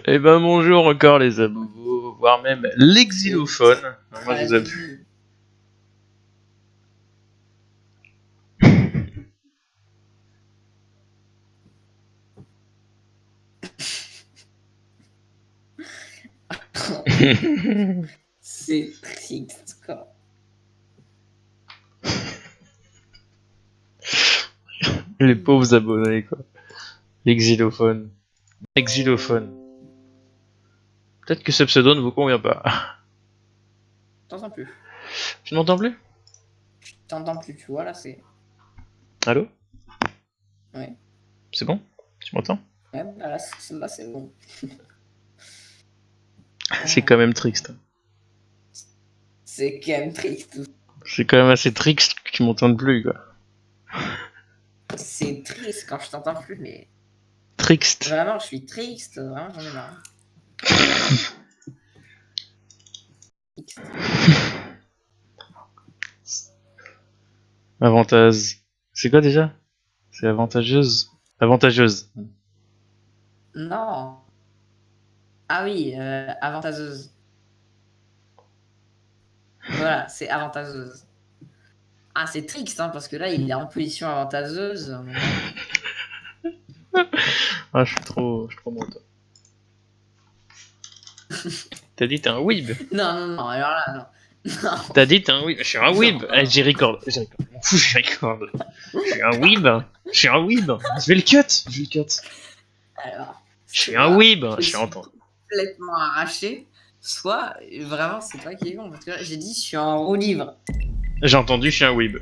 Eh ben bonjour encore les abobos, voire même l'exilophone. Non, moi je vous appuie. C'est triste, quoi. Les pauvres abonnés quoi. L'exilophone. Exilophone. Peut-être que ce pseudo ne vous convient pas. Je t'entends plus. Tu m'entends plus? Je t'entends plus, tu vois, là, c'est... Allô? Ouais. C'est bon? Tu m'entends? Ouais, bah là, c'est bon. C'est quand même triste. C'est quand même triste. C'est quand même assez triste que tu m'entendes plus quoi. C'est triste quand je t'entends plus, mais... Triste. Vraiment, je suis triste. Vraiment, j'en ai marre. Triste. Avantage. C'est quoi déjà? C'est avantageuse. Avantageuse. Non. Ah oui, avantageuse. Voilà, c'est avantageuse. Ah, c'est triste, hein, parce que là, il est en position avantageuse. Ah, je suis trop bon toi. T'as dit t'es un weeb. Non, non, non, alors là, non. Non. T'as dit t'es un weeb. Je suis un weeb. Non. Eh, j'y record. Je m'en fous, j'y record. Je suis un weeb. Je suis un weeb. Je vais le cut. Je vais le cut. Alors, Je suis un weeb. Je suis entendu. complètement arraché, soit vraiment c'est toi qui es con parce que là, j'ai dit je suis en roue libre. J'ai entendu, je suis un weeb.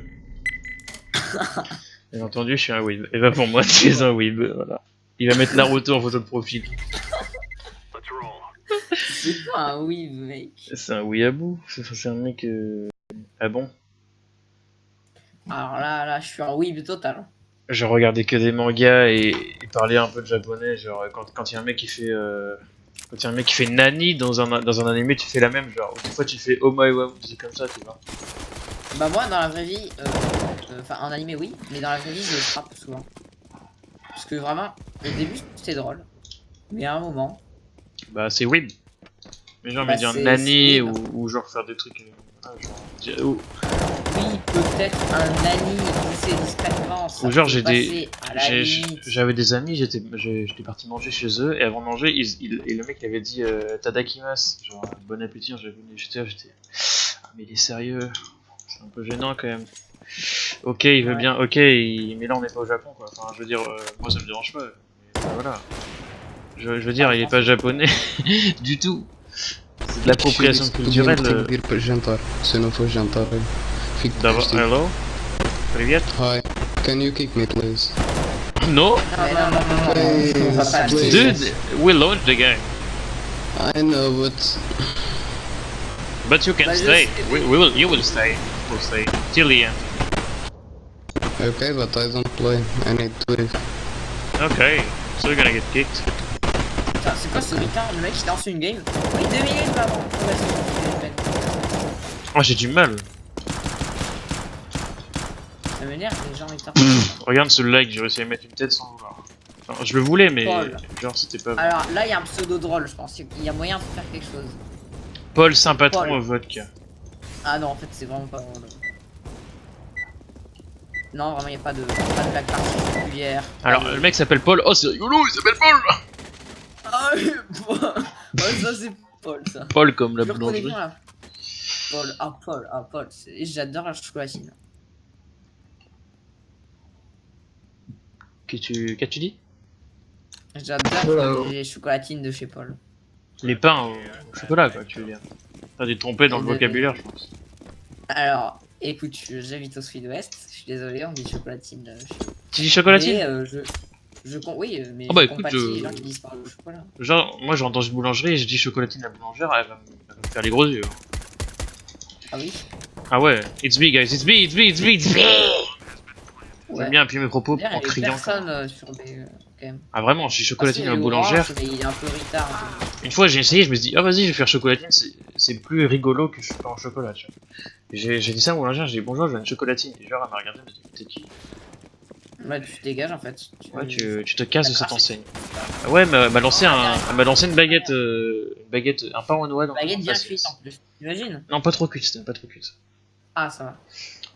J'ai entendu, je suis un weeb. Et bah pour moi, tu es un weeb. Voilà. Il va mettre Naruto en photo de profil. C'est quoi un weave, mec? C'est un weeaboo. C'est un mec. Ah bon? Alors là, je suis en weave total. Je regardais que des mangas et parlais un peu de japonais. Genre, quand il y a un mec qui fait. Quand il y a un mec qui fait Nani dans un animé, tu fais la même. Genre, des fois tu fais Omae wa c'est comme ça, tu vois. Bah moi dans la vraie vie, enfin en animé oui, mais dans la vraie vie je frappe souvent. Parce que vraiment, au début c'était drôle, mais à un moment. Bah, c'est weeb. Mais genre, Bah, mais dire c'est Nani weeb. ou genre faire des trucs. Genre, Oui, peut-être un Nani poussé discrètement. ou genre, j'ai des. j'avais des amis, j'étais parti manger chez eux et avant de manger, et le mec il avait dit Tadakimasu, genre bon appétit, j'étais, ah, mais il est sérieux, c'est un peu gênant quand même. Ok, il veut bien, ok, mais là on n'est pas au Japon quoi. Enfin, je veux dire, moi ça me dérange pas. Mais voilà. Je veux dire, il est pas japonais du tout. C'est de l'appropriation culturelle. Pedir para jantar. Se eu não for jantar, eu fico D'abord, triste. hello, привет. Hi, can you kick me please? No, Non, non, non, non, non, on va pas le Please. dire. dude, we launched the game, I know, but you can Bah, je stay. sais. You will stay. We'll stay till the end. okay, but I don't play. I need to leave. Okay, so you're gonna get kicked. Putain, c'est quoi ce retard? Le mec il lance une game. Oui, 2 minutes, pardon. Vas-y, Oh, j'ai du mal. ça m'énerve, les gens ils Regarde ce like, j'ai réussi à mettre une tête sans vouloir. Enfin, je le voulais, mais Paul. genre c'était pas. Alors là, il y a un pseudo drôle, je pense. Il y a moyen de faire quelque chose. Paul Saint-Patron Paul. au vodka. Ah non, en fait, c'est vraiment pas drôle. Non, vraiment, il n'y a pas de blague particulière. Alors, le mec s'appelle Paul. Oh, c'est rigolo, il s'appelle Paul. Ah oui, ouais, ça c'est Paul, ça. Paul comme la Je le reconnais boulangerie. bien, là. Paul. J'adore la chocolatine. Qu'as-tu dit? J'adore les chocolatines de chez Paul. Les pains au chocolat, quoi, tu veux dire. T'as dû te tromper dans le vocabulaire, je pense. Alors, écoute, j'habite au sud-ouest, je suis désolé, on dit chocolatine. Tu dis chocolatine? Mais oui, mais Oh bah je écoute, compatis les gens qui disent par le chocolat. Genre, moi j'entends une boulangerie et je dis chocolatine la boulangère, elle va me faire les gros yeux. Ah oui? Ah ouais, it's me guys, it's me, it's me, it's me, it's me. Ouais. J'aime bien appuyer mes propos D'ailleurs, en il y avait criant. personne sur des... quand même. Ah vraiment, je dis chocolatine à la boulangère. Mais il est un peu retard. Une fois j'ai essayé, je me suis dit, ah vas-y, je vais faire chocolatine, c'est plus rigolo que je fais en chocolat, tu vois. J'ai dit ça à la boulangère, j'ai dit bonjour, je veux une chocolatine. Et genre, elle m'a regardé, elle m'a dit, t'es qui? Ouais, tu te dégages en fait. Ouais, tu te casses de cette D'accord. enseigne. Ah ouais, elle m'a lancé elle m'a lancé une baguette, un pain au noix dans Baguette le bien face. cuite en plus. T'imagines? Non, pas trop cuite, c'était pas trop cuite. Ah, ça va.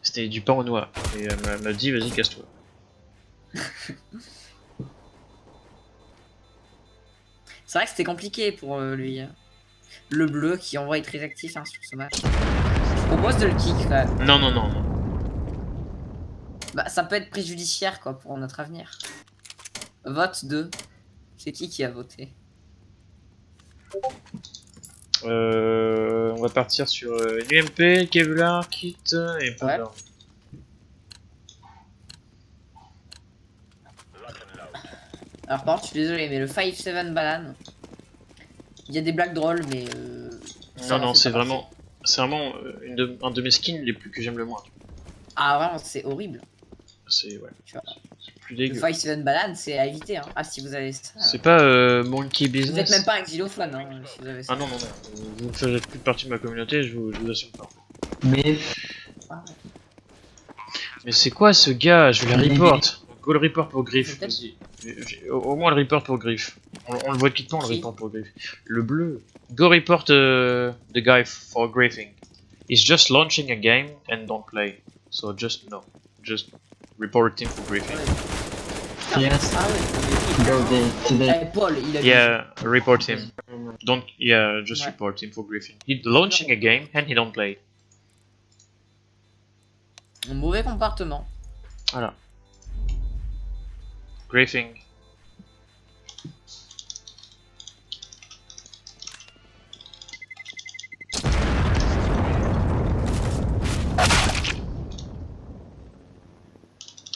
C'était du pain au noix. Et elle m'a dit, vas-y, casse-toi. C'est vrai que c'était compliqué pour lui. Le bleu qui en vrai est très actif hein, sur ce match. Je propose de le kick quand même. Non, non, non, non. Bah, ça peut être préjudiciaire quoi pour notre avenir. Vote 2. C'est qui a voté? On va partir sur UMP, Kevlar, Kit et Ouais. Powder. Alors par contre, je suis désolé, mais le 5-7 banane, il y a des blagues drôles, mais ça Non, en non, fait c'est pas partie. vraiment, un de mes skins les plus que j'aime le moins. Ah vraiment, c'est horrible. C'est ouais, Tu vois. c'est plus Le dégueu. 5-7 banane, c'est à éviter. Hein. Ah si vous avez ça. C'est pas Monkey Vous êtes Business. même pas un xylophone hein, si vous avez ça. Ah non, non, non. Vous ne faites plus partie de ma communauté, je vous assume pas. Mais Ah, ouais. Mais c'est quoi ce gars? Je vais le Mais- report. Go le report pour Griff, Peut-être. vas-y. Au moins le report pour Griff. On le voit tout le temps, le Qui? report pour Griff. Le bleu. Go report the guy for griefing. He's just launching a game and don't play. So just no. Just report him for griefing. yes, Ah ouais. go today. Eh, Paul, il a dit. Yeah, report him. Don't, yeah, just Ouais. report him for griefing. He's launching a game and he don't play. Un mauvais comportement. Voilà. Griefing.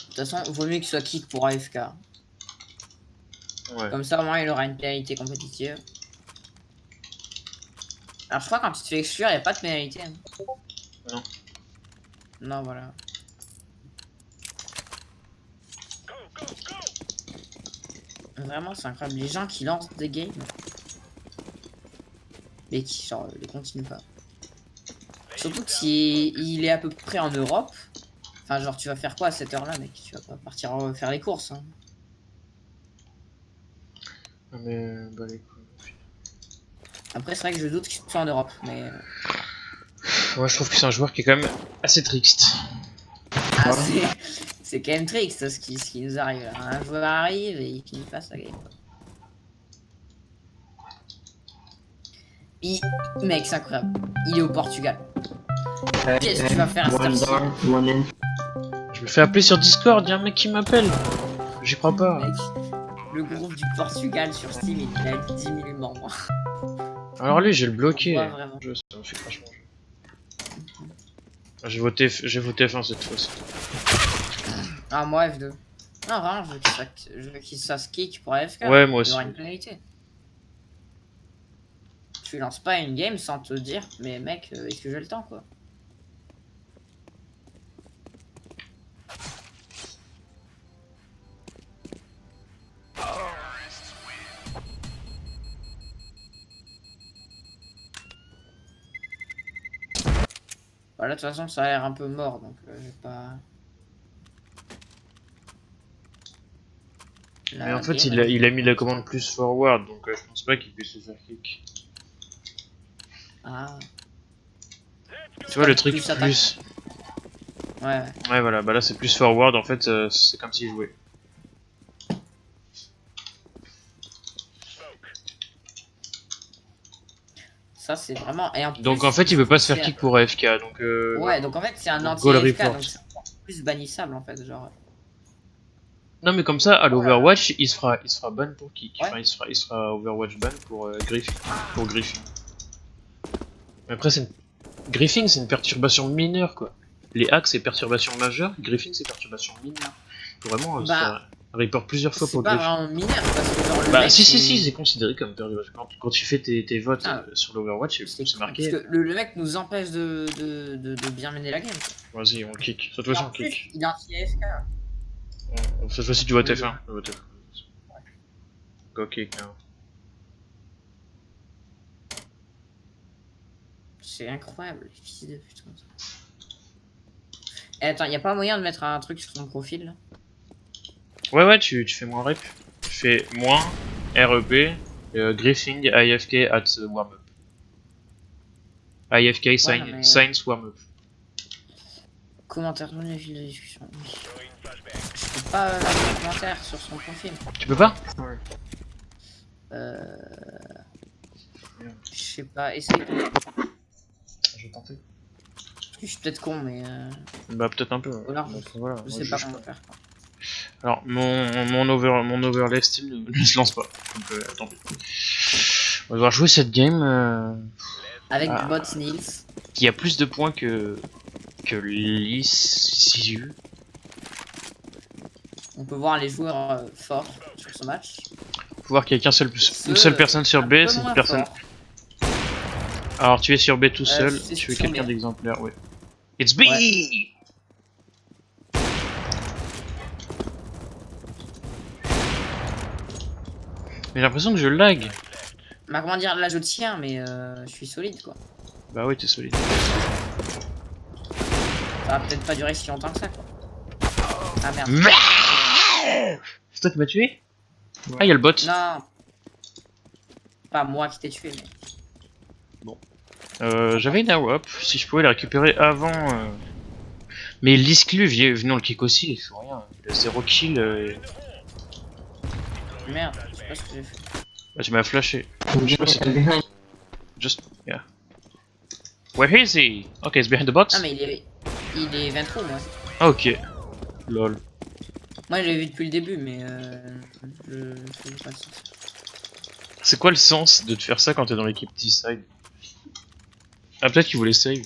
De toute façon, vaut mieux qu'il soit kick pour AFK. Ouais. Comme ça, au moins, il aura une pénalité compétitive. Alors, je crois que quand tu te fais exclure, il n'y a pas de pénalité. Hein. Non. Non, voilà. Vraiment, c'est incroyable. Les gens qui lancent des games, mais qui, genre, les continuent pas. Surtout que si il est à peu près en Europe, enfin, genre, tu vas faire quoi à cette heure-là, mec? Tu vas pas partir faire les courses. Hein. Ah, mais bah les couilles. Après, c'est vrai que je doute qu'il soit en Europe, mais. Moi je trouve que c'est un joueur qui est quand même assez triste. Ah, c'est quand même triste ce qui nous arrive là. Un joueur arrive et il finit pas sa game. Mec, c'est incroyable. Il est au Portugal. Qu'est-ce que tu vas faire à cette One heure-ci? door, one in. Je me fais appeler sur Discord, y'a un mec qui m'appelle. J'y crois pas. Mec, le groupe du Portugal sur Steam, il a 10 000 membres. Alors lui, j'ai le bloqué. Ouais, vraiment. Ça me fait crachement. J'ai voté F1 cette fois-ci. Ah, moi F2. Non, vraiment, je veux qu'il se fasse kick pour AFK. Ouais, moi Il y aura aussi. une pénalité. Tu lances pas une game sans te dire, mais mec, est-ce que j'ai le temps quoi? Voilà, de toute façon, ça a l'air un peu mort, donc je vais pas. Mais en fait, il a mis la commande plus forward, donc je pense pas qu'il puisse se faire kick. Ah. Tu vois le truc Plus attaque. plus. Ouais, ouais. Ouais, voilà, bah là c'est plus forward, en fait, c'est comme s'il jouait. Ça, c'est vraiment. Et en plus, Donc en fait, il peut pas se faire c'est- kick pour AFK, donc. Ouais, donc en fait, c'est un Donc, anti goal AFK, report. donc c'est encore plus bannissable en fait. Genre. Non, mais comme ça, à l'Overwatch, il se fera ban pour kick. Ouais. Enfin, il sera Overwatch ban pour griffing. Pour griffing. Mais après, griffing, c'est une perturbation mineure, quoi. Les hacks, c'est perturbation majeure. Griffing, c'est perturbation mineure. Faut vraiment se Bah, faire report plusieurs fois C'est pour pas griffing. vraiment mineur parce que genre le Bah, mec, si, c'est considéré comme perturbation. Quand tu fais tes votes Ah. sur l'Overwatch, c'est marqué. Parce que le mec nous empêche de bien mener la game. quoi. Vas-y, on kick. Cette Et fois-ci, en on plus, kick. il est anti-AFK. Cette fois-ci, tu votes Oui, F1. Tu votes F1. Go kick, hein. C'est incroyable, les fils de pute comme ça. Eh, attends, y a pas moyen de mettre un truc sur son profil là? Ouais, tu fais moins rep. Tu fais moins REP, griefing IFK at warm-up. IFK sign, non, mais- signs warm-up. Commentaire de la file de discussion. Oui. Je peux pas mettre de commentaire sur son profil. Tu peux pas? Sorry. Je sais pas, essaye. Je vais tenter. Je suis peut-être con, mais Bah peut-être un peu. Ou alors, Donc, voilà, je moi, sais pas juge comment faire. Alors mon overlay Steam ne se lance pas. Donc tant pis. On va devoir jouer cette game Avec Ah. Bot Nils. qui a plus de points que l'ICU. On peut voir les joueurs forts sur ce match. Faut voir qu'il y a une seule personne sur un B, peu c'est une moins personne. fort. Alors tu es sur B tout seul, c'est tu es sur quelqu'un B. d'exemplaire, ouais. It's B! Ouais. Mais j'ai l'impression que je lag. Bah comment dire, là je tiens, mais je suis solide quoi. Bah ouais, t'es solide. Ça va peut-être pas durer si longtemps que ça quoi. Ah merde. C'est toi qui m'as tué? Ah, y'a le bot. Non. Pas moi qui t'ai tué, mais. J'avais une AWP, si je pouvais la récupérer avant. Mais l'Isclu, venons le kick aussi, il fait rien. Il a 0 kill. Merde, je sais pas ce que j'ai fait. Bah, tu m'as flashé. I'm sais pas si- behind. Just. Yeah. Where is he? Okay, it's behind the box. Ah mais il est 23 moi. Ah, ok. Lol. Moi je l'ai vu depuis le début mais je sais pas si. C'est quoi le sens de te faire ça quand t'es dans l'équipe T-side? Ah, peut-être qu'il voulait save.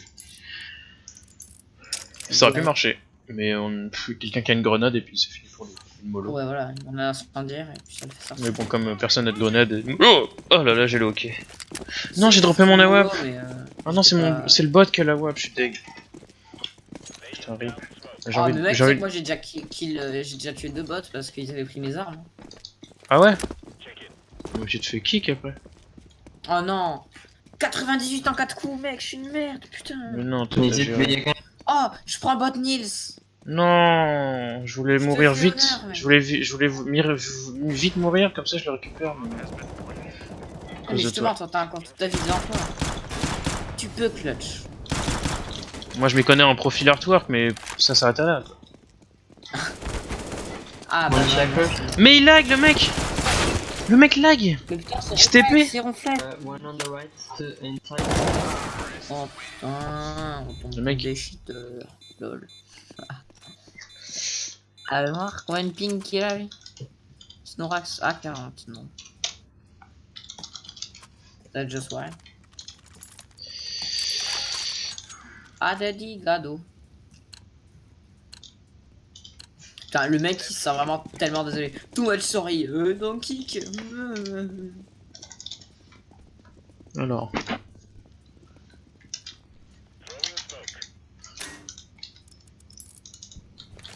Ça aurait pu marcher. Mais quelqu'un qui a une grenade et puis c'est fini pour une mollo. Ouais voilà, on a un incendiaire et puis ça le fait sortir. Mais bon, comme personne n'a de grenade. Oh là là, j'ai le hockey. Non, j'ai droppé mon AWP. Ah non, c'est le bot qui a l'AWP, je suis deg. Putain, rip. J'ai Ah envie mais de. mec, j'ai c'est envie que moi j'ai déjà j'ai déjà tué 2 bots parce qu'ils avaient pris mes armes. Ah ouais? Mais tu te fais kick après. Oh non 98 en 4 coups mec, je suis une merde, putain. Mais non, t'as Is it géré. B again? Oh, je prends bot Nils. Non, je voulais Je te mourir fais vite. honneur, mec. Je voulais vite mourir, comme ça je le récupère. Mais... à Mais cause de justement, toi. toi t'as encore toute ta vie devant toi. Tu peux clutch. Moi je m'y connais en profil artwork, mais ça s'arrête à là. Quoi. Ah bah One ouais, checker. Mais il lag le mec! Le mec lag! Mais putain, c'est XTP. ronflette, c'est ronflette. One on the right, inside. Oh putain, on tombe Le mec- des cheaters. Lol. Allez voir, combien de ping qu'il a lui? Snorax A40, non. That's just why. Ah daddy gado. Putain, le mec il se sent vraiment tellement désolé. Too much sorry, non kick. Alors.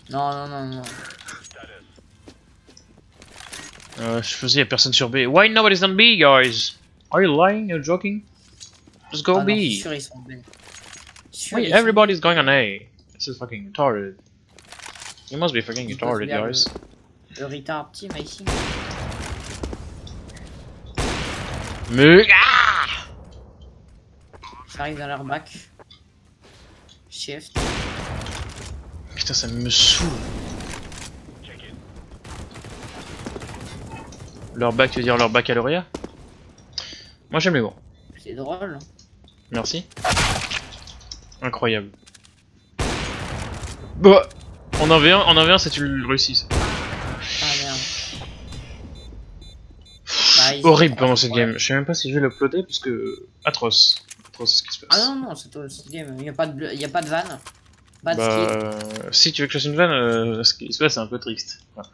Non. Je faisais, y'a personne sur B. Why nobody's on B, guys? Are you lying? You're joking? Just go Ah non, je suis B. sûr ils sont belles. Sûr, Wait, ils sont everybody's going on A. This is fucking retarded. You must be fucking Ils peuvent retarded, faire guys. le retard team ici. Mais. Ah! J'arrive dans leur bac. Shift. Putain, ça me saoule. Leur bac, tu veux dire leur baccalauréat? Moi j'aime les bons. C'est drôle. Merci. Incroyable. Bah, en 1v1, c'est tu le réussis. Ça. Ah merde. Bah, ils- Horrible pendant cette game. Je sais même pas si je vais l'uploader parce que. Atroce. Atroce ce qui se passe. Ah non, c'est toi, cette game. Y a pas de vanne. Pas de Bah, skill. si tu veux que je fasse une vanne, ce qui se passe c'est un peu triste. Voilà.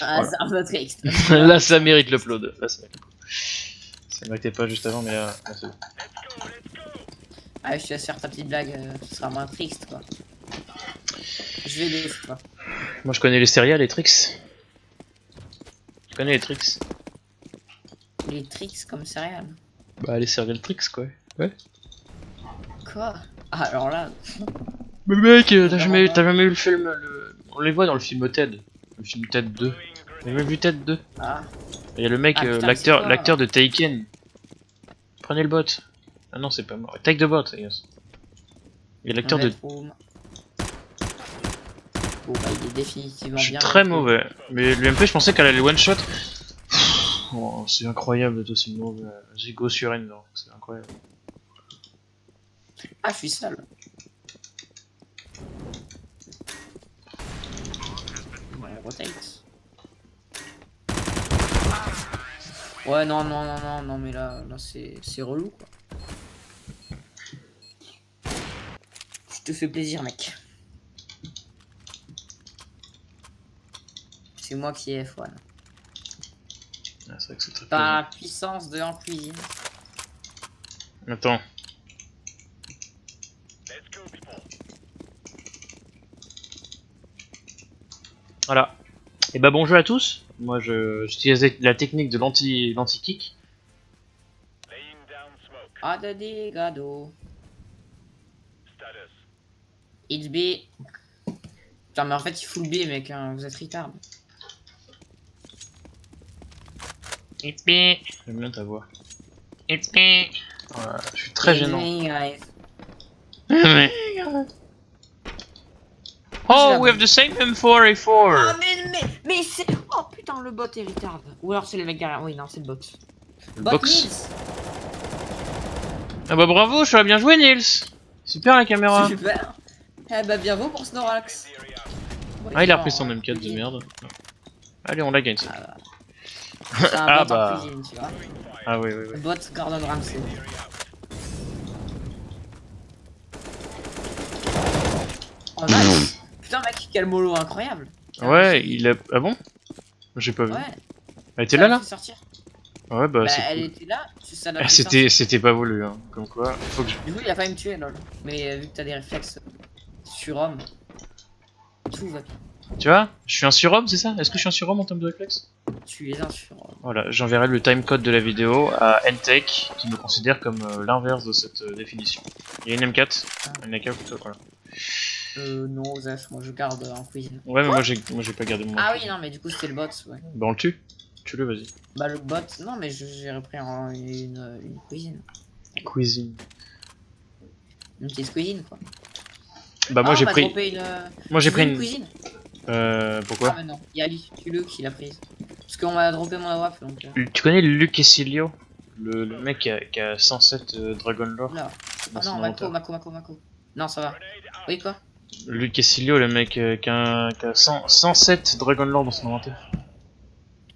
Ah, voilà. c'est un peu triste. Là ça mérite l'upload. Là ça mérite. Ça méritait pas juste avant, mais là c'est bon. Ah, je te laisse faire ta petite blague, ce sera moins triste quoi. Je vais les quoi. Moi je connais les céréales, les tricks. Je connais les tricks. Les tricks comme céréales. Bah les céréales tricks quoi. Ouais. Quoi? Ah, alors là. Mais mec, t'as jamais eu le film, on les voit dans le film Ted. Le film Tête 2. J'ai même vu Tête 2. Ah, Il y a le mec, Ah, putain, mais c'est quoi, l'acteur de Taken. Prenez le bot. Ah non, c'est pas moi. Take the bot, yes. Il y a l'acteur de... Bedroom. Bon, bah, il est définitivement Je suis bien. très noté. mauvais. Mais l'UMP, je pensais qu'elle allait one shot. Oh, c'est incroyable d'être aussi mauvais. Vas-y, go sur N, c'est incroyable. Ah, je suis seul. Ouais, rotate. Ouais, non, mais là c'est relou, quoi. Je te fais plaisir, mec. C'est moi qui ai F1. Ah, c'est vrai que c'est très Par plaisant. la puissance de en cuisine. Attends. Voilà. Et bah bonjour à tous. Moi j'utilise la technique de l'anti-kick. Ah, daddy, gado. It's B. Putain, mais en fait, il fout le B, mec, hein. Vous êtes retard. J'aime bien ta voix. Voilà, je suis très gênant. Oh, we have the same M4A4. Ah, mais c'est. Oh putain, le bot est retard. Ou alors c'est le mec derrière. Oui, non, c'est le bot. Le Bot box. Nils. Ah bah bravo, je t'aurais bien joué Nils. Super la caméra. Super. Eh bah, bien vous pour Snorax. Ah il a repris son M4 de merde. Allez on la gagne ça. C'est un Ah bot bah. en cuisine, tu vois. Ah oui oui oui. Le bot Gordon Ramsay. Oh nice. Putain mec, quel mollo incroyable. Ouais il a... Ah bon? J'ai pas vu. Ouais. Elle était Ça là l'a là? fait sortir. Ouais bah, Bah, c'est elle cool. était là, ça l'a Ah, fait sortir. c'était pas voulu hein. Comme quoi, faut que je... Du coup, il a failli me tuer, lol. Mais vu que t'as des réflexes surhommes, tout va bien. Tu vois? Je suis un surhomme c'est ça? Est-ce que je suis un surhomme en termes de réflexe? Tu es un surhomme. Voilà, j'enverrai le timecode de la vidéo à Ntech qui me considère comme l'inverse de cette définition. Il y a une M4, une AK plutôt, voilà. Non, Osef, moi je garde en cuisine. Ouais mais moi j'ai pas gardé mon... Ah oui, non, mais du coup, c'était le bot, ouais. Bah on le tue. Tue-le vas-y. Bah, le bot, non, mais j'ai repris une cuisine. Cuisine. Une petite cuisine, quoi. Bah moi Ah, j'ai on m'a pris... dropé Moi j'ai Tu pris veux une... cuisine. Pourquoi? Ah, mais non, il y a Ali, tue-le qui l'a prise. Parce qu'on m'a droppé mon AWAP, donc. Tu connais Luc Essilio? Le mec qui a 107 Dragon Lore Là. dans Ah son non, inventaire. Mako. Non, ça va. Oui, quoi? Luc Essilio, le mec qui a 107 Dragon Lore dans son inventaire.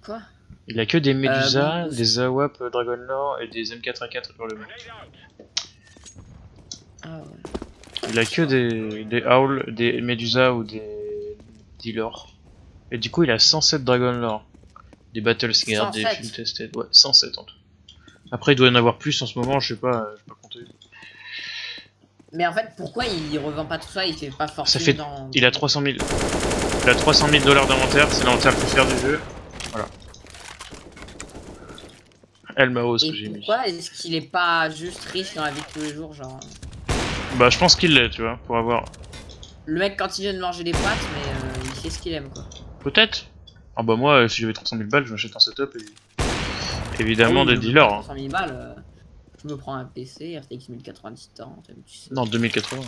Quoi? Il a que des Medusa, bon, des AWAP Dragon Lore et des M4A4 hurlements. Ah ouais. Il a que des Howl, des Medusa ou des Dealers. Et du coup il a 107 Dragon Lore. Des Battle Scar, des 107. Film Tested, ouais 107 en tout. Après il doit y en avoir plus en ce moment, je sais pas compter. Mais en fait, pourquoi il revend pas tout ça? Il fait pas forcément Ça fait... dans. Il a 300 000... Il a 300 000 $ d'inventaire, c'est l'inventaire le plus cher du jeu. Voilà. El Mao ce que j'ai Et mis. pourquoi est-ce qu'il est pas juste riche dans la vie de tous les jours, genre. Bah je pense qu'il l'est, tu vois, pour avoir... Le mec, quand il vient de manger des pâtes, mais il fait ce qu'il aime, quoi. Peut-être. Ah bah moi, si j'avais 300 000 balles, je m'achète un setup et... Évidemment Ah oui, des mais dealers. pour Hein. 300 000 balles, je me prends un PC, RTX 1090 Titan, tu sais. Non, 2080.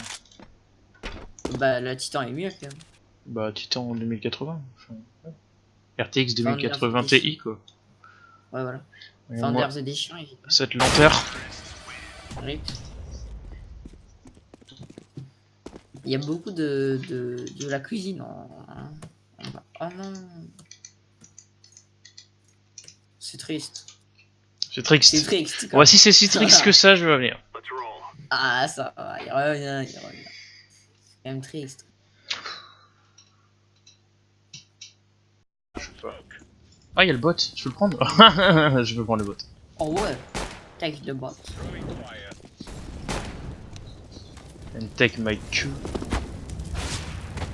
Bah, la Titan est mieux, quand même. Bah Titan 2080. Enfin, ouais. RTX Founders 2080 Edition. Ti quoi. Ouais, voilà. Et moi, Founders Edition, évidemment. cette lenteur. RIP. Il y a beaucoup de la cuisine Oh non. C'est triste. C'est triste. C'est triste. Ouais, si c'est si triste que ça, je vais venir. Ah, ça va, il revient. C'est quand même triste. Ah, il y a le bot, je peux le prendre. Je peux prendre le bot. Oh ouais, take the bot. And take my Q.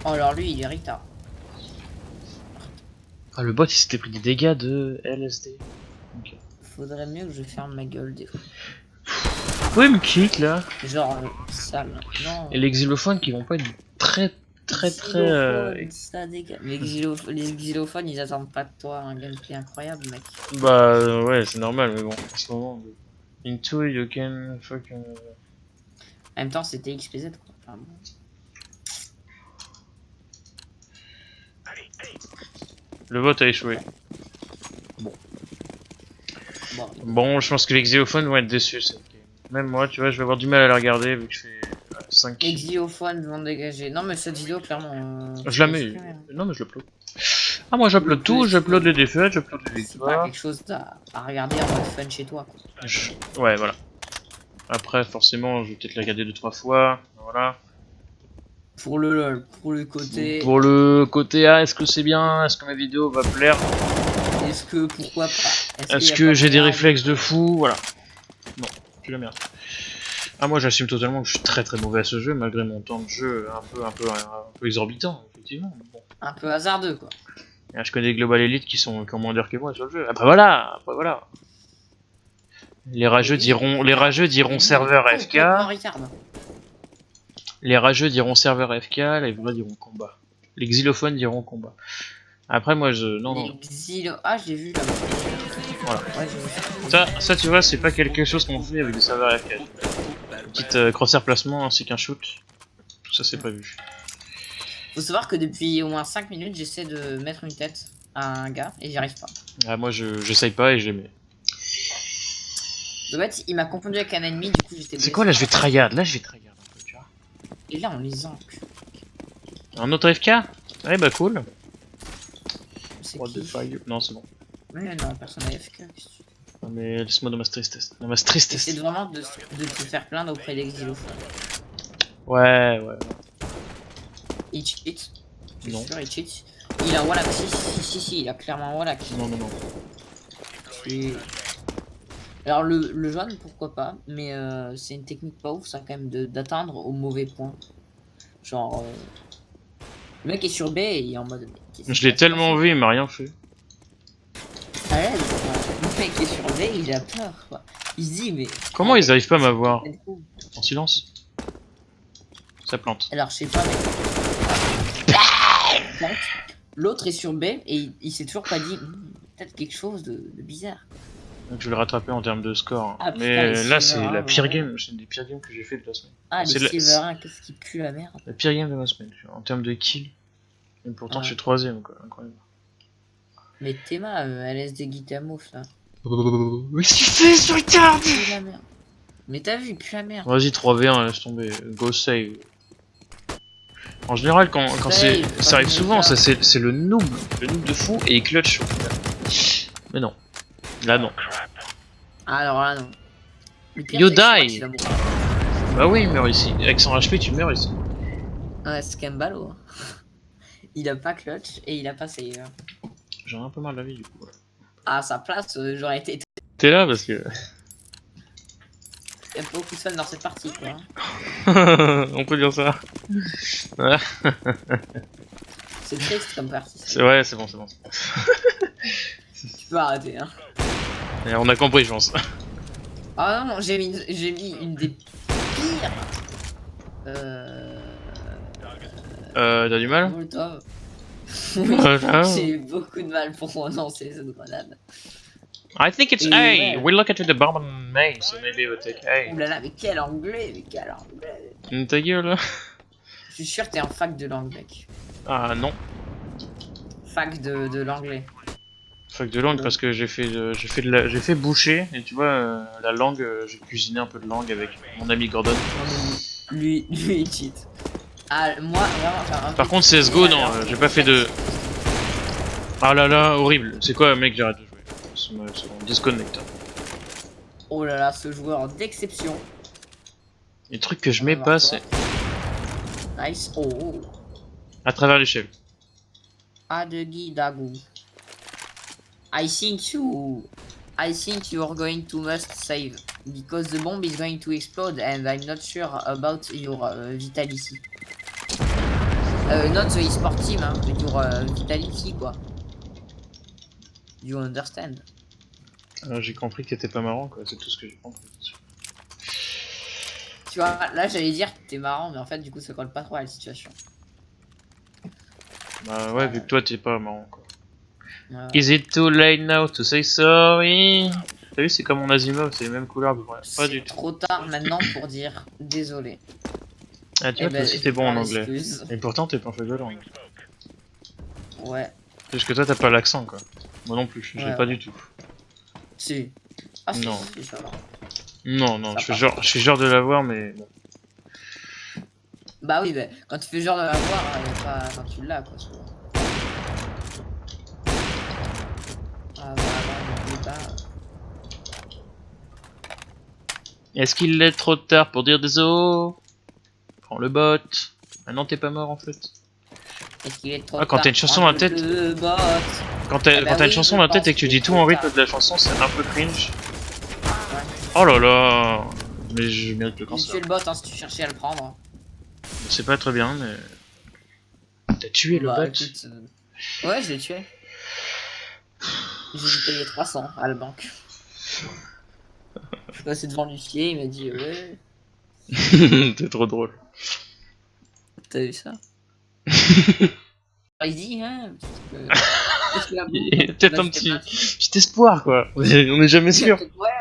Oh, alors lui, il est retard. Ah, le bot il s'était pris des dégâts de LSD. Okay. Faudrait mieux que je ferme ma gueule des fois. Oui, me kick là. Genre, sale. Non. Et les xylophones qui vont pas être très très très. Ça dégage. Les xylophones, ils attendent pas de toi un gameplay incroyable, mec. Bah ouais, c'est normal, mais bon, en ce moment. Into you can fucking. En même temps, c'était XPZ, quoi. Enfin, bon. Le vote a échoué. Bon, Bon, je pense que les xylophones vont être déçus. Cette game. Même moi, tu vois, je vais avoir du mal à la regarder vu que je fais 5. les xylophones vont dégager. Non, mais cette vidéo, clairement. Je la mets. Non, mais je l'upload. Ah, moi j'upload tout, j'upload les défaites, j'upload les C'est pas victoires. quelque chose à regarder en mode fun chez toi, quoi. Ouais, voilà. Après, forcément, je vais peut-être la regarder 2-3 fois. Voilà. Pour le lol, pour le côté. Pour le côté A, est-ce que c'est bien? Est-ce que ma vidéo va plaire? Est-ce que pourquoi pas? Est-ce que j'ai des réflexes de fou? Voilà. Non, c'est la merde. Ah, moi j'assume totalement que je suis très très mauvais à ce jeu, malgré mon temps de jeu un peu exorbitant, effectivement. Bon. Un peu hasardeux, quoi. Et je connais des Global Elite qui sont moins durs que moi sur le jeu. Après voilà, Les rageux diront serveur AFK. Les rageux diront serveur AFK, les vrais diront combat. Les xylophones diront combat. Après moi non. Ah, j'ai vu là. Voilà. Ouais, j'ai vu. Ça tu vois, c'est pas quelque chose qu'on fait avec des serveurs AFK. Petite crosshair placement ainsi qu'un shoot. Tout ça c'est pas vu. Faut savoir que depuis au moins 5 minutes, j'essaie de mettre une tête à un gars et j'y arrive pas. Ah moi j'essaye pas et je les mets. De fait, il m'a confondu avec un ennemi, du coup j'étais. C'est quoi là, je vais tryhard un peu, tu vois. Et là on les encule. Un autre AFK? Ouais bah cool. C'est What the qui? fuck? Non c'est bon. Ouais, non, personne n'a FK. Non mais laisse-moi dans ma stress test. Dans ma stress test. Essaie vraiment de te faire plaindre auprès des xylophones. Ouais. Il cheat. C'est Non. sûr, il cheat. Il a Wallach. Si, il a clairement Wallach. Non. Et... Alors le jaune, pourquoi pas, mais c'est une technique pas ouf, ça quand même d'atteindre au mauvais point. Genre, le mec est sur B et il est en mode. Je l'ai tellement vu, il m'a rien fait. Ah ouais, le mec est sur B, il a peur, quoi. Il se dit, mais. Comment ils arrivent pas à m'avoir? En silence. Ça plante. Alors, je sais pas, mais. L'autre est sur B et il s'est toujours pas dit peut-être quelque chose de bizarre. Donc je vais le rattraper en termes de score. Ah, putain, mais les là c'est Silver la 1, pire ouais. game, c'est une des pires games que j'ai fait de la semaine. Ah, les C'est Silver 1, qu'est-ce qui pue la merde. la pire game de ma semaine, tu vois, en termes de kills. Et pourtant Ouais. je suis 3ème quoi, incroyable. Mais Théma, elle laisse des guitamos là. Qu'est-ce que tu fais sur le card? Pue la merde. Mais t'as vu, pue la merde. Vas-y 3v1, laisse tomber, go save. En général quand Save, ça arrive pas souvent, de ça c'est le noob de fou et il clutch au final. Mais non, là non. Alors là, non. Le pire, You c'est que je crois die. qu'il va mourir. Bah oui il meurt ici, avec 100 HP tu meurs ici. Ouais, c'est quand même ballot. Hein. Il a pas clutch et il a pas save. J'en ai un peu marre de la vie du coup. Ouais. À sa place, j'aurais été. T'es là parce que... Il y a beaucoup de fun dans cette partie, quoi. On peut dire ça. Ouais. C'est triste comme partie. Ouais, c'est bon. Tu peux arrêter, hein. Et on a compris, je pense. Ah non, j'ai mis une des pires. T'as du mal? Molotov. Voilà. J'ai eu beaucoup de mal pour prononcer cette grenade. I think it's Et A. ouais. We look at the bottom A, so maybe we'll take A. Ouh là là, mais quel anglais, Ta gueule. Je suis sûr que t'es en fac de langue, mec. Ah non. Fac de l'anglais. Fac de langue parce que j'ai fait boucher et tu vois la langue, j'ai cuisiné un peu de langue avec mon ami Gordon. Lui il cheat. Ah, moi, vraiment, faire un Par peu contre cheater, CSGO non, alors, j'ai pas fait de... Ah là là, horrible. C'est quoi mec, j'arrête de jouer. C'est mon disconnect. Oh là là, ce joueur d'exception. Les trucs que je mets pas, c'est Nice. Oh. à travers l'échelle. Adegi Dagu. I think you are going to must save because the bomb is going to explode and I'm not sure about your vitality. Not the e-sport team, hein, but your vitality quoi. You understand? J'ai compris que t'étais pas marrant quoi, c'est tout ce que j'ai compris. Tu vois, là j'allais dire que t'es marrant, mais en fait du coup ça colle pas trop à la situation. Bah ouais, vu que toi t'es pas marrant quoi. Ouais. Is it too late now to say sorry? T'as vu, c'est comme mon Asimov, c'est les mêmes couleurs, mais voilà, pas du C'est tout. trop tard maintenant pour dire désolé. Ah, tu Eh vois, toi ben, aussi je t'es bon en m'en anglais. excuse. Et pourtant t'es pas un peu violent. Ouais, Parce que toi t'as pas l'accent quoi. Moi non plus, je l'ai Ouais, pas ouais. du tout. si. Ah si, Non. si, ça va. Non, non, Ça je fais genre de l'avoir, mais bon. Bah oui, bah, quand tu fais genre de l'avoir, pas quand tu l'as quoi, souvent. Ah bah, non, pas. Est-ce qu'il est trop tard pour dire désolé? Prends le bot. Maintenant t'es pas mort en fait. Est-ce qu'il est trop Ah, quand tard t'as une pour chanson dans la enlever tête. le bot. Quand Ah bah t'as une oui, chanson je dans la tête pense et que tu qu'il est dis tout trop en rythme tard. de la chanson, c'est un peu cringe. Ouais. Oh là là. Mais je mérite le J'ai cancer. tué le bot hein, si tu cherchais à le prendre. C'est pas très bien, mais. T'as tué le Bah bot? écoute. Ouais, je l'ai tué. J'ai dû payer 300 à la banque. Je suis passé devant l'huissier, il m'a dit ouais, T'es trop drôle. t'as vu ça? Il dit hein, peut-être que la Il banque, y a peut-être bah, un j'étais pas petit espoir quoi. On est jamais Il y a sûr. peut-être moyen.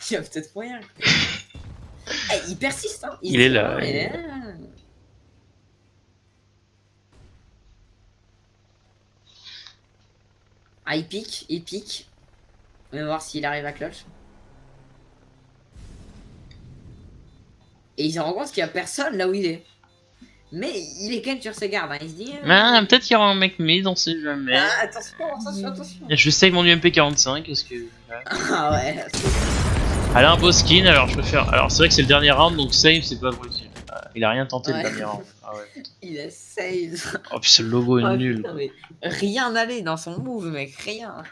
Il y a peut-être moyen. Eh, il persiste, hein. Il est dit, là, oh, il est mais, Ah, il pique, il pique. On va voir s'il arrive à clutch. Et il se rend compte qu'il y a personne là où il est. Mais il est quand même sur ses gardes, hein. Il se dit. Ah, peut-être qu'il y aura un mec mid, on sait jamais. Ah, attention, attention, attention. Je save mon UMP45, est-ce que. Ah ouais. Elle a un beau skin, alors je préfère. Alors c'est vrai que c'est le dernier round, donc save c'est pas possible. Il a rien tenté le Ouais. dernier round. Ah ouais. Il est save. Oh, puis ce logo est Oh, nul. putain, mais rien n'allait dans son move, mec, rien.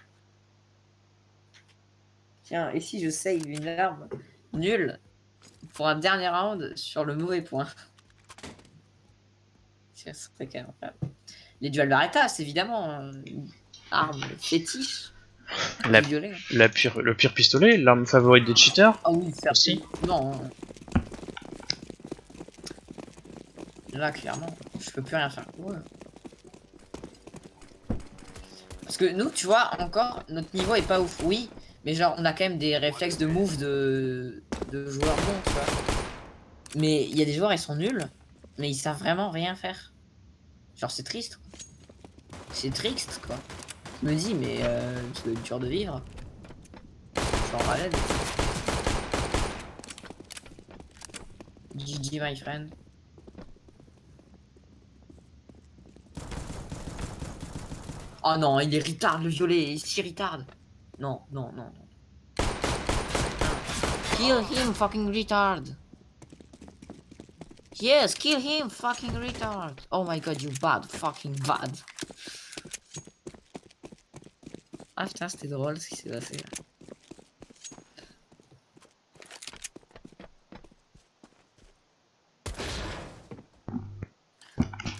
Tiens, et si je save une arme nulle pour un dernier round sur le mauvais point? Ça serait quand même incroyable. Les duels Veritas, évidemment, une arme fétiche La, du violet. le pire pistolet, l'arme favorite des cheaters. Ah oui, certes. Aussi. Non. Là, clairement, je peux plus rien faire. Ouais. Parce que nous, tu vois, encore, notre niveau est pas ouf. Oui, mais genre, on a quand même des réflexes de move de joueurs bons, tu vois. Mais il y a des joueurs, ils sont nuls, mais ils savent vraiment rien faire. Genre, c'est triste. C'est triste, quoi. Je me dis, mais c'est dur de vivre. Genre, à l'aide. GG, my friend. Oh non, il est retard, le violet, il est si retard. Non, non, non, non. Kill him, fucking retard. Yes, kill him, fucking retard. Oh my god, you bad, fucking bad. Ah putain, c'était drôle ce qui s'est passé.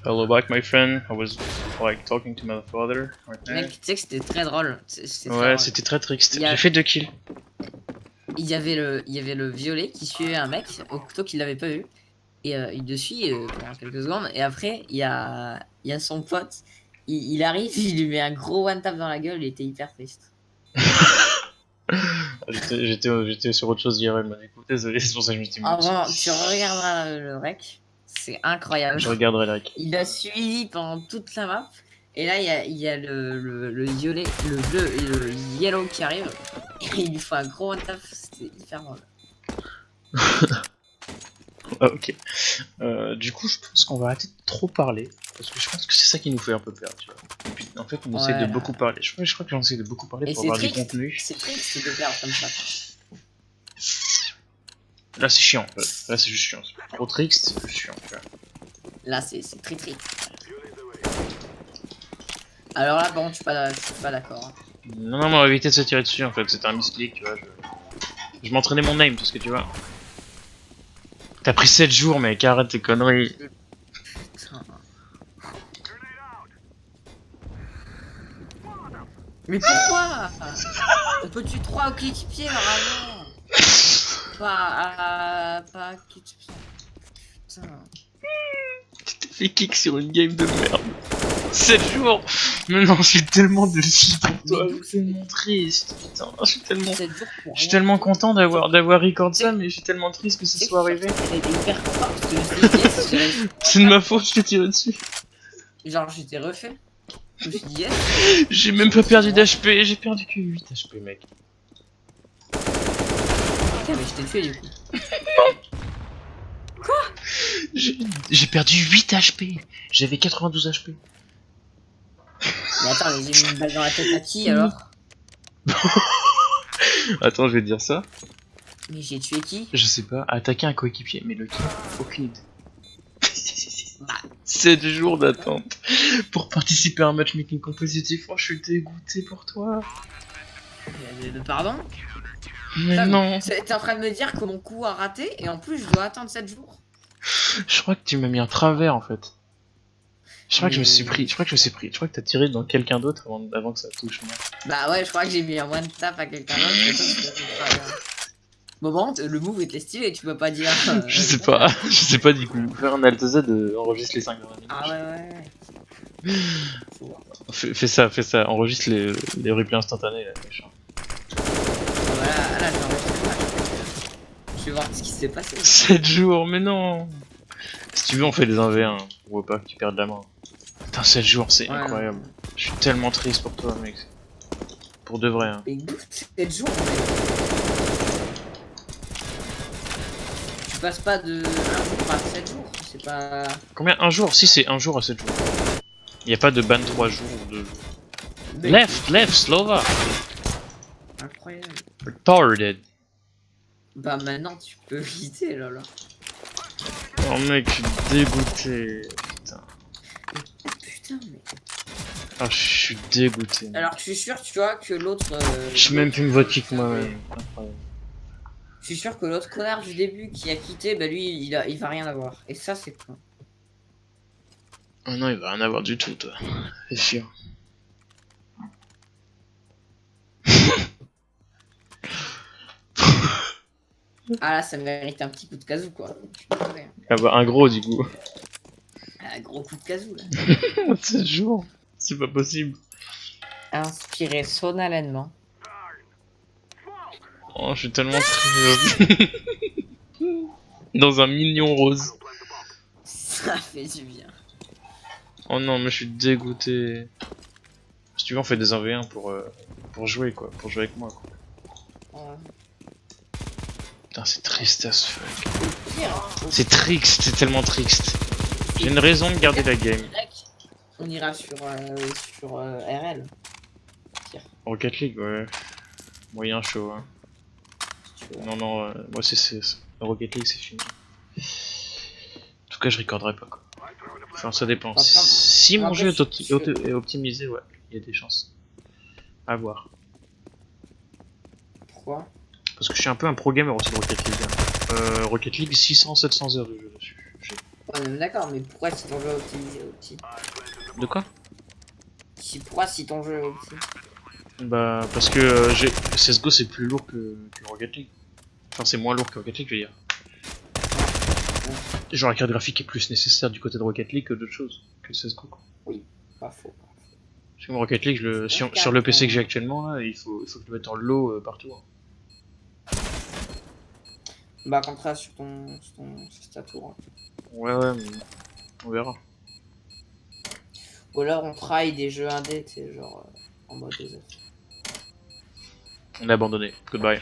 Hello back, my friend. I was like talking to my father right there. Mec, tu sais que c'était très drôle. Ouais, c'était très triste. Il y a- J'ai fait 2 kills. Il y avait le violet qui suivait un mec au couteau qu'il n'avait pas vu. Et il le suit pendant quelques secondes. Et après, il y a son pote. Il arrive, il lui met un gros one tap dans la gueule. Il était hyper triste. J'étais sur autre chose hier, il m'a dit écoute, désolé, c'est pour ça que je me suis mis. Ah, vraiment, tu regarderas le rec. C'est incroyable. Je regarderai le rec. Il a suivi pendant toute la map. Et là, il y a le violet, le bleu et le yellow qui arrive. Et il lui fait un gros one tap. C'était hyper drôle. Ah, ok. Du coup, je pense qu'on va arrêter de trop parler. Parce que je pense que c'est ça qui nous fait un peu perdre, tu vois. Et puis, en fait, on essaie Ouais. de beaucoup parler. Je crois que j'en essaie de beaucoup parler Et pour c'est avoir du triste. contenu. C'est triste de perdre comme ça. Là, c'est chiant. En fait. Là, c'est juste chiant. C'est trop triste, c'est juste chiant. Tu vois. Là, c'est très triste. Alors là, bon, je suis pas d'accord. Hein. Non, non, mais on va éviter de se tirer dessus en fait. C'était un misclick, tu vois. Je m'entraînais mon aim, parce que tu vois. T'as pris 7 jours, mec, arrête tes conneries. Putain. Mais pourquoi on peut tuer 3 au coéquipier normalement. Pas coéquipier. Putain. Tu t'es fait kick sur une game de merde. 7 jours. Mais non, je suis tellement déçu pour toi. Mais Je suis tellement triste. Putain, je suis tellement... 7 jours pour Je suis rien. tellement content d'avoir record ça, mais je suis tellement triste que ce Tu sais soit que arrivé. elle était hyper fort parce que je me suis dit, yes, C'est de ma faute, je t'ai tiré dessus. genre j'étais refait. Je me suis dit yes. J'ai même pas perdu d'HP, j'ai perdu que 8 HP, mec. Putain, mais je t'ai tué du coup. J'ai perdu 8 HP. J'avais 92 HP. Mais attends, mais j'ai mis une balle dans la tête à qui alors? Attends, je vais te dire ça. Mais j'ai tué qui? Je sais pas, attaquer un coéquipier, mais lequel? Aucune idée. Bah. 7 jours d'attente pour participer à un matchmaking compétitif. Oh, je suis dégoûté pour toi. Pardon? Mais Putain, non. T'es en train de me dire que mon coup a raté et en plus je dois attendre 7 jours? Je crois que tu m'as mis un travers en fait. Je crois que je me suis pris. Je crois que t'as tiré dans quelqu'un d'autre avant que ça touche moi. Bah ouais, je crois que j'ai mis un one tap à quelqu'un d'autre. Et toi, tu l'as fait travers. Bon, par contre, le move était stylé, tu peux pas dire. Je sais pas. Je sais pas du coup. Faire un Alt Z, enregistre les 5 dernières minutes. Ah ouais. Faut voir. Fais ça. Enregistre les replays instantanés là, méchant. Voilà, là, j'ai enregistré le match. Je vais voir ce qui s'est passé. 7 jours, mais non. Si tu veux, on fait des 1v1. On voit pas que tu perds de la main. Putain, 7 jours, c'est Ouais, incroyable. Je suis tellement triste pour toi, mec. Pour de vrai. Hein. Mais d'où 7 jours, mec? Tu passes pas de 1 jour à 7 jours, c'est pas. Combien? Un jour? Si, c'est un jour à 7 jours. Y a pas de ban 3 jours ou 2 jours. Mec, Left, Slova. incroyable. Retarded. Bah maintenant tu peux visiter là. Oh mec, je suis dégoûté. Putain. Putain, mais. Ah, je suis dégoûté. Mec. Alors je suis sûr, tu vois, que l'autre. Je suis même plus me vote kick moi-même. Incroyable. Je suis sûr que l'autre connard du début qui a quitté, bah lui il va rien avoir. Et ça c'est con. Oh non, il va rien avoir du tout, toi. C'est sûr. Ah là ça mérite un petit coup de casou quoi. Je suis désolé. Ah bah, un gros du coup. Un gros coup de casou là. 7 jours. C'est pas possible. Inspirez solennellement. Oh, je suis tellement triste. Dans un mignon rose. Ça fait du bien. Oh non, mais je suis dégoûté. Si tu veux, on fait des 1v1 pour jouer quoi. Pour jouer avec moi quoi. Ouais. Putain, c'est triste as fuck. Au pire, hein, C'est triste, c'est tellement triste. J'ai une raison de garder la game. on ira sur RL. Rocket League, ouais. Moyen chaud, hein. Si tu veux. Non, moi c'est Rocket League, c'est fini. En tout cas, je recorderai pas quoi. Enfin, ça dépend. Après, Si mon jeu si est optimisé, ouais, il y a des chances. À voir. Pourquoi? Parce que je suis un peu un pro gamer aussi de Rocket League. Hein. Rocket League, 600-700 heures de jeu dessus. Ouais, mais d'accord, mais pourquoi si ton jeu est optimisé aussi? De quoi? Pourquoi si ton jeu est optimisé? Bah, parce que CSGO c'est plus lourd que Rocket League. Enfin, c'est moins lourd que Rocket League, je veux dire. Genre, la carte graphique est plus nécessaire du côté de Rocket League que d'autres choses, que CSGO. Quoi. Pas faux. Parce que Rocket League, sur le PC que j'ai actuellement, là, il faut que je le mette en low partout. Hein. Bah, contraire sur ta tour. Hein. Ouais, mais on verra. Ou alors on try des jeux indés, tu sais, genre en mode OZF. On a abandonné. Goodbye.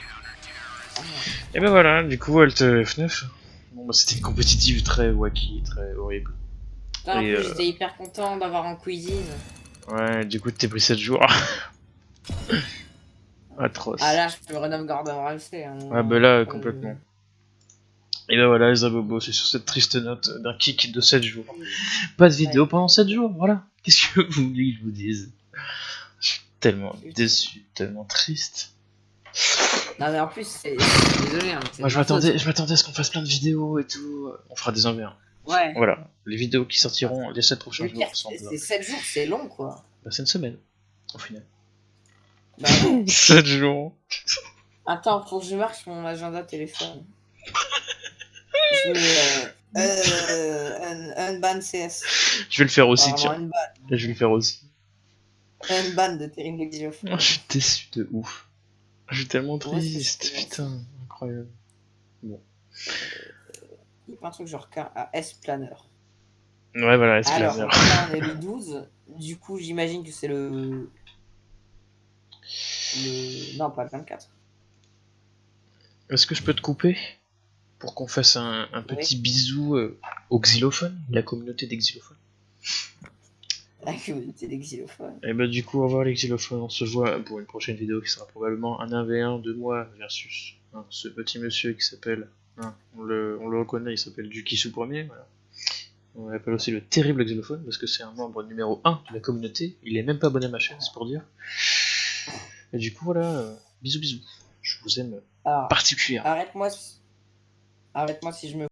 Et ben voilà, du coup, Alt F9. Bon, bah, c'était une compétitive très wacky, très horrible. Putain, en Et, plus, j'étais hyper content d'avoir en cuisine. Ouais, du coup, t'es pris 7 jours. Atroce. Ah là, je me renomme Gordon Ramsay. Hein, Ah bah là, complètement. Et ben voilà les abobos, c'est sur cette triste note d'un kick de 7 jours. Pas de vidéo pendant 7 jours, voilà. Qu'est-ce que vous voulez que je vous dise? Je suis tellement déçu, tellement triste. Non mais en plus, désolé. Hein, Moi je m'attendais à ce qu'on fasse plein de vidéos et tout. On fera des 1v1. Ouais. Voilà, les vidéos qui sortiront les 7 prochains Le jours pire, sont c'est 7 jours, c'est long quoi. Bah c'est une semaine, au final. Bah non. 7 jours. Attends, faut que je marque sur mon agenda téléphone. Un ban CS. Je vais le faire aussi, Vraiment tiens. un ban. Je vais le faire aussi. Un ban de terrible xylophone. Oh, je suis déçu de ouf. Je suis tellement Moi, c'est triste, ce que putain, incroyable. Il y a pas un truc genre S-Planner. Ouais, voilà, Alors, Esplaner. là, on est le 12. Du coup, j'imagine que c'est Non, pas le 24. Est-ce que je peux te couper pour qu'on fasse un Oui. petit bisou aux xylophones, la communauté des xylophones? La communauté des xylophones. Et bah du coup, au revoir les xylophones, on se voit pour une prochaine vidéo qui sera probablement un 1v1 de moi versus ce petit monsieur qui s'appelle, on le reconnaît, il s'appelle Jukisu Premier, voilà. On l'appelle aussi le terrible xylophone parce que c'est un membre numéro 1 de la communauté, il est même pas abonné à ma chaîne, c'est pour dire. Et du coup voilà, bisous bisous, je vous aime Alors, particulièrement. arrête-moi si je me